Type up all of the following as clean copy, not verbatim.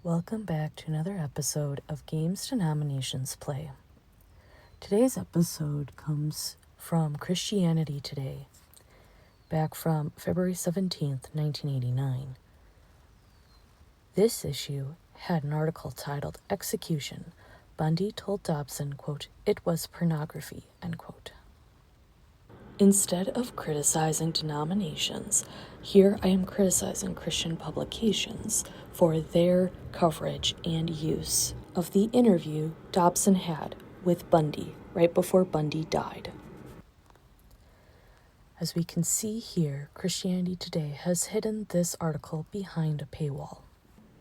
Welcome back to another episode of Games Denominations Play. Today's episode comes from Christianity Today, back from February 17th, 1989. This issue had an article titled Execution. Bundy told Dobson, quote, "It was pornography," end quote. Instead of criticizing denominations, here I am criticizing Christian publications for their coverage and use of the interview Dobson had with Bundy right before Bundy died. As we can see here, Christianity Today has hidden this article behind a paywall.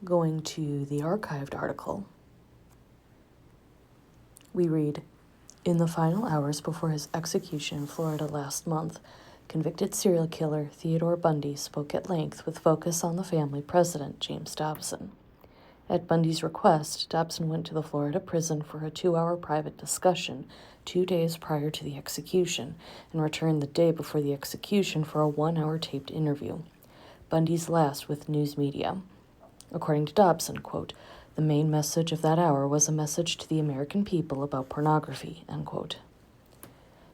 Going to the archived article, we read, "In the final hours before his execution in Florida last month, convicted serial killer Theodore Bundy spoke at length with focus on the family president, James Dobson. At Bundy's request, Dobson went to the Florida prison for a 2-hour private discussion 2 days prior to the execution and returned the day before the execution for a 1-hour taped interview, Bundy's last with news media. According to Dobson, quote, the main message of that hour was a message to the American people about pornography, end quote.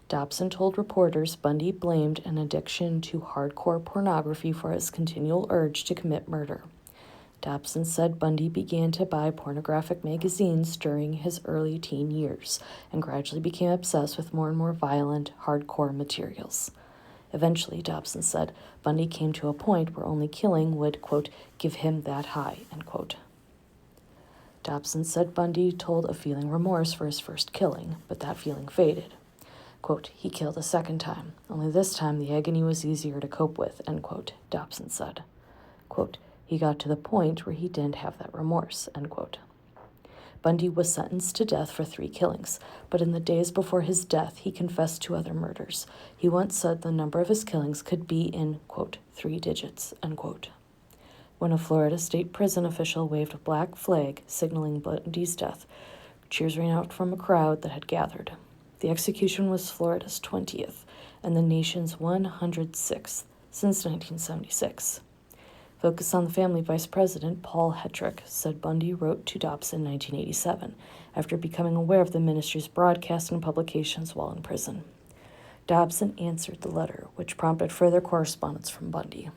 Dobson told reporters Bundy blamed an addiction to hardcore pornography for his continual urge to commit murder. Dobson said Bundy began to buy pornographic magazines during his early teen years and gradually became obsessed with more and more violent, hardcore materials. Eventually, Dobson said, Bundy came to a point where only killing would, quote, give him that high, end quote. Dobson said Bundy told of feeling remorse for his first killing, but that feeling faded. Quote, he killed a second time, only this time the agony was easier to cope with, end quote, Dobson said. Quote, he got to the point where he didn't have that remorse, end quote. Bundy was sentenced to death for 3 killings, but in the days before his death, he confessed to other murders. He once said the number of his killings could be in, quote, 3 digits, end quote. When a Florida state prison official waved a black flag signaling Bundy's death, cheers rang out from a crowd that had gathered. The execution was Florida's 20th and the nation's 106th since 1976. Focus on the Family Vice President Paul Hetrick said Bundy wrote to Dobson in 1987 after becoming aware of the ministry's broadcast and publications while in prison. Dobson answered the letter, which prompted further correspondence from Bundy.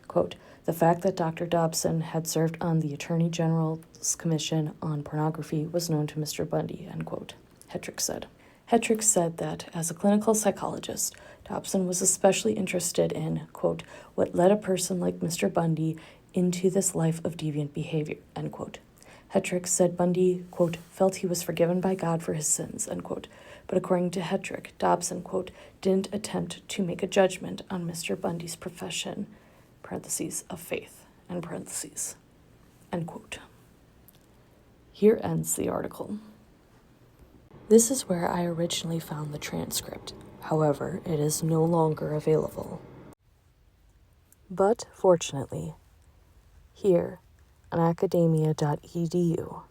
Quote, the fact that Dr. Dobson had served on the Attorney General's Commission on Pornography was known to Mr. Bundy, end quote, Hetrick said. Hetrick said that, as a clinical psychologist, Dobson was especially interested in, quote, what led a person like Mr. Bundy into this life of deviant behavior, end quote. Hetrick said Bundy, quote, felt he was forgiven by God for his sins, end quote. But according to Hetrick, Dobson, quote, didn't attempt to make a judgment on Mr. Bundy's profession, parentheses, of faith, end parentheses, end quote. Here ends the article. This is where I originally found the transcript. However, it is no longer available. But fortunately, here on academia.edu,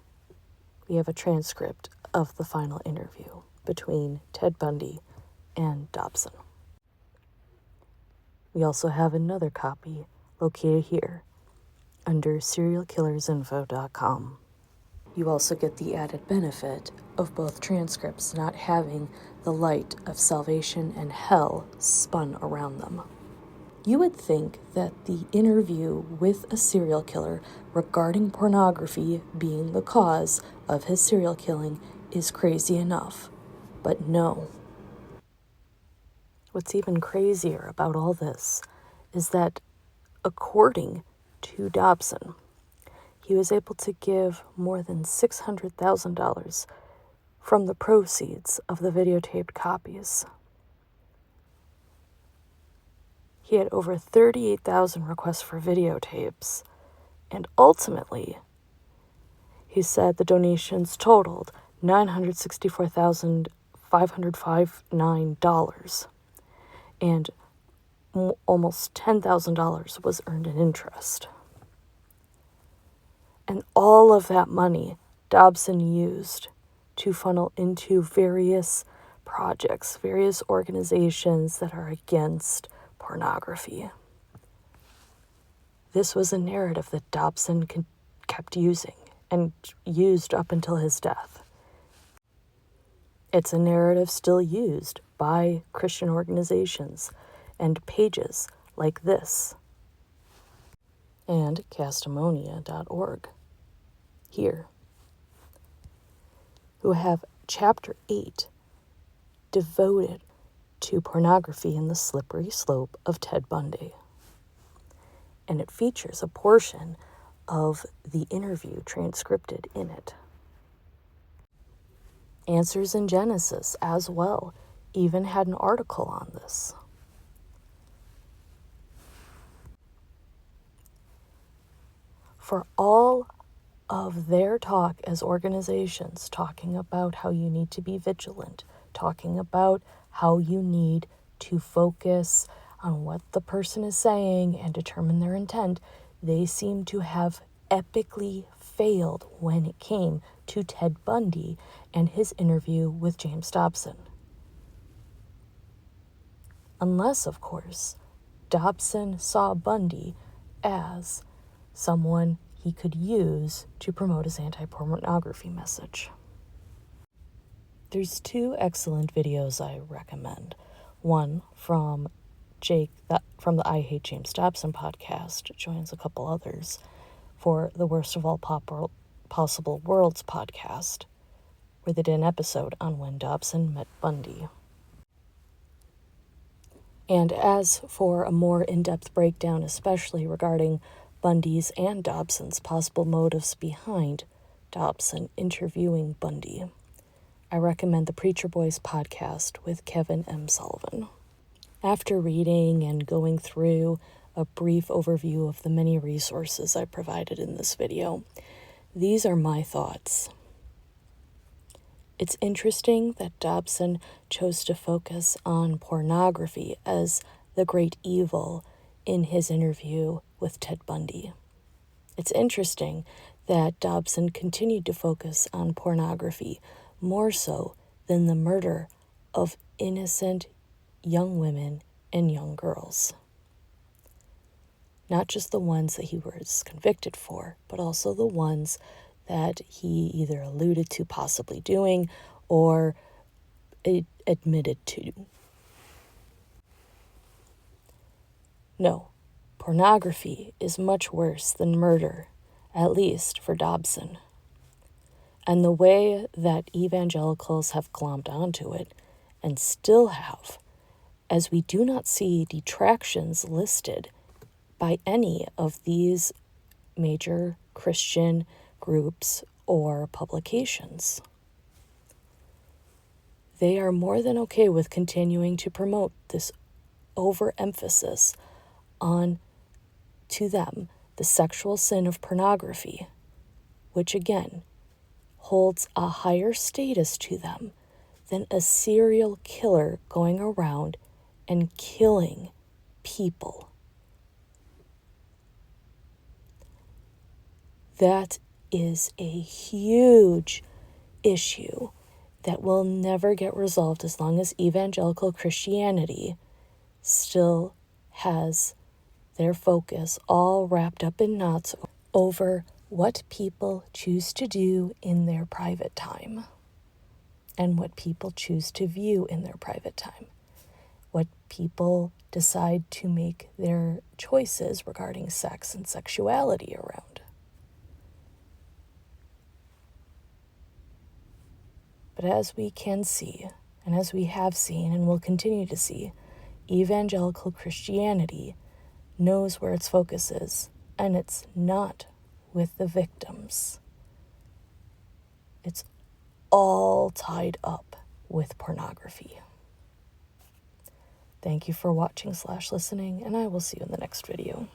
we have a transcript of the final interview between Ted Bundy and Dobson. We also have another copy located here under serialkillersinfo.com. You also get the added benefit of both transcripts not having the light of salvation and hell spun around them. You would think that the interview with a serial killer regarding pornography being the cause of his serial killing is crazy enough, but no. What's even crazier about all this is that, according to Dobson, he was able to give more than $600,000 from the proceeds of the videotaped copies. He had over 38,000 requests for videotapes, and ultimately, he said the donations totaled $964,559, and almost $10,000 was earned in interest. And all of that money Dobson used to funnel into various projects, various organizations that are against pornography. This was a narrative that Dobson kept using and used up until his death. It's a narrative still used by Christian organizations and pages like this and Castimonia.org here, who have Chapter 8 devoted to pornography and the slippery slope of Ted Bundy. And it features a portion of the interview transcribed in it. Answers in Genesis as well even had an article on this. For all of their talk as organizations, talking about how you need to be vigilant, talking about how you need to focus on what the person is saying and determine their intent, they seem to have epically failed when it came to Ted Bundy and his interview with James Dobson. Unless, of course, Dobson saw Bundy as someone he could use to promote his anti-pornography message. There's 2 excellent videos I recommend. One from Jake, from the I Hate James Dobson podcast, joins a couple others for the Worst of All Possible Worlds podcast, where they did an episode on when Dobson met Bundy. And as for a more in-depth breakdown, especially regarding Bundy's and Dobson's possible motives behind Dobson interviewing Bundy, I recommend the Preacher Boys podcast with Kevin M. Sullivan. After reading and going through a brief overview of the many resources I provided in this video, these are my thoughts. It's interesting that Dobson chose to focus on pornography as the great evil in his interview with Ted Bundy. It's interesting that Dobson continued to focus on pornography more so than the murder of innocent young women and young girls. Not just the ones that he was convicted for, but also the ones that he either alluded to possibly doing or admitted to. No, pornography is much worse than murder, at least for Dobson. And the way that evangelicals have glommed onto it, and still have, as we do not see detractions listed by any of these major Christian groups or publications. They are more than okay with continuing to promote this overemphasis on, to them, the sexual sin of pornography, which again holds a higher status to them than a serial killer going around and killing people. That is a huge issue that will never get resolved as long as evangelical Christianity still has their focus all wrapped up in knots over what people choose to do in their private time and what people choose to view in their private time, what people decide to make their choices regarding sex and sexuality around. But as we can see, and as we have seen and will continue to see, evangelical Christianity knows where its focus is, and it's not with the victims. It's all tied up with pornography. Thank you for watching/listening, and I will see you in the next video.